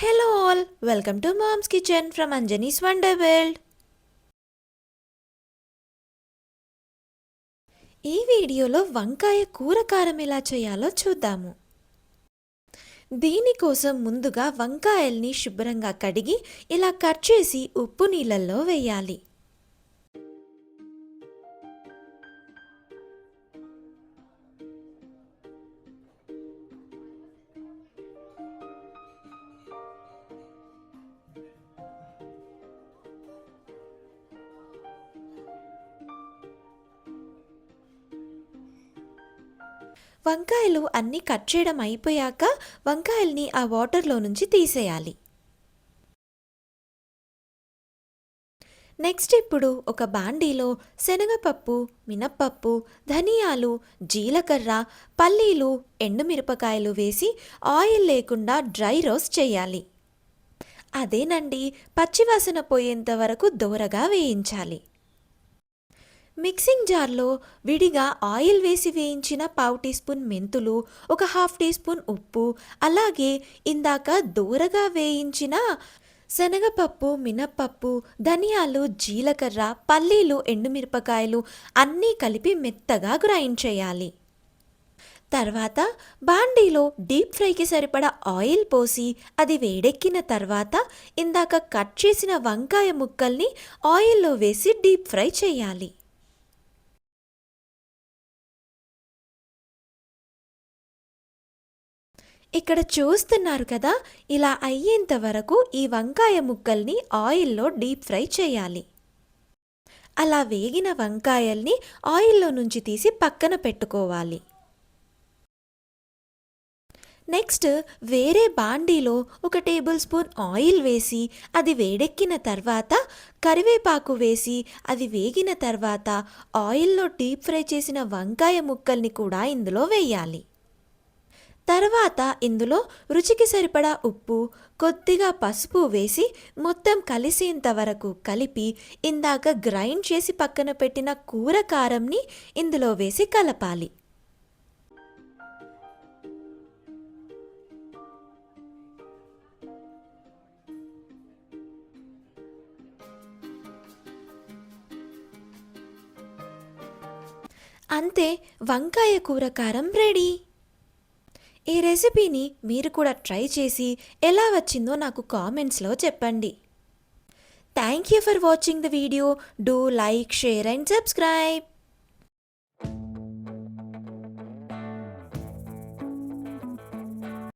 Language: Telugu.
Hello all, welcome to Mom's Kitchen from Anjani's Wonder World. ఈ వీడియోలో వంకాయ కూర కారం ఎలా చేయాలో చూద్దాము. దీనికోసం ముందుగా వంకాయల్ని శుభ్రంగా కడిగి ఇలా కట్ చేసి ఉప్పు నీళ్ళల్లో వేయాలి. వంకాయలు అన్నీ కట్ చేయడం అయిపోయాక వంకాయల్ని ఆ వాటర్లో నుంచి తీసేయాలి. నెక్స్ట్ ఇప్పుడు ఒక బాండీలో శనగపప్పు, మినప్పప్పు, ధనియాలు, జీలకర్ర, పల్లీలు, ఎండుమిరపకాయలు వేసి ఆయిల్ లేకుండా డ్రై రోస్ట్ చేయాలి. అదేనండి, పచ్చివాసన పోయేంత వరకు దోరగా వేయించాలి. మిక్సింగ్ జార్లో విడిగా ఆయిల్ వేసి వేయించిన పావు టీ స్పూన్ మెంతులు, ఒక హాఫ్ టీ స్పూన్ ఉప్పు, అలాగే ఇందాక దూరగా వేయించిన శనగపప్పు, మినప్పప్పు, ధనియాలు, జీలకర్ర, పల్లీలు, ఎండుమిరపకాయలు అన్నీ కలిపి మెత్తగా గ్రైండ్ చేయాలి. తర్వాత బాండీలో డీప్ ఫ్రైకి సరిపడా ఆయిల్ పోసి అది వేడెక్కిన తర్వాత ఇందాక కట్ చేసిన వంకాయ ముక్కల్ని ఆయిల్లో వేసి డీప్ ఫ్రై చేయాలి. ఇక్కడ చూస్తున్నారు కదా, ఇలా అయ్యేంత వరకు ఈ వంకాయ ముక్కల్ని ఆయిల్లో డీప్ ఫ్రై చేయాలి. అలా వేగిన వంకాయల్ని ఆయిల్లో నుంచి తీసి పక్కన పెట్టుకోవాలి. నెక్స్ట్ వేరే బాండీలో ఒక టేబుల్ స్పూన్ ఆయిల్ వేసి అది వేడెక్కిన తర్వాత కరివేపాకు వేసి అది వేగిన తర్వాత ఆయిల్లో డీప్ ఫ్రై చేసిన వంకాయ ముక్కల్ని కూడా ఇందులో వేయాలి. తర్వాత ఇందులో రుచికి సరిపడా ఉప్పు, కొద్దిగా పసుపు వేసి మొత్తం కలిసేంత వరకు కలిపి ఇందాక గ్రైండ్ చేసి పక్కన పెట్టిన కూర కారంని ఇందులో వేసి కలపాలి. అంతే, వంకాయ కూర కారం రెడీ. ఈ రెసిపీని మీరు కూడా ట్రై చేసి ఎలా వచ్చిందో నాకు కామెంట్స్లో చెప్పండి. Thank you for watching the video. Do like, share and subscribe.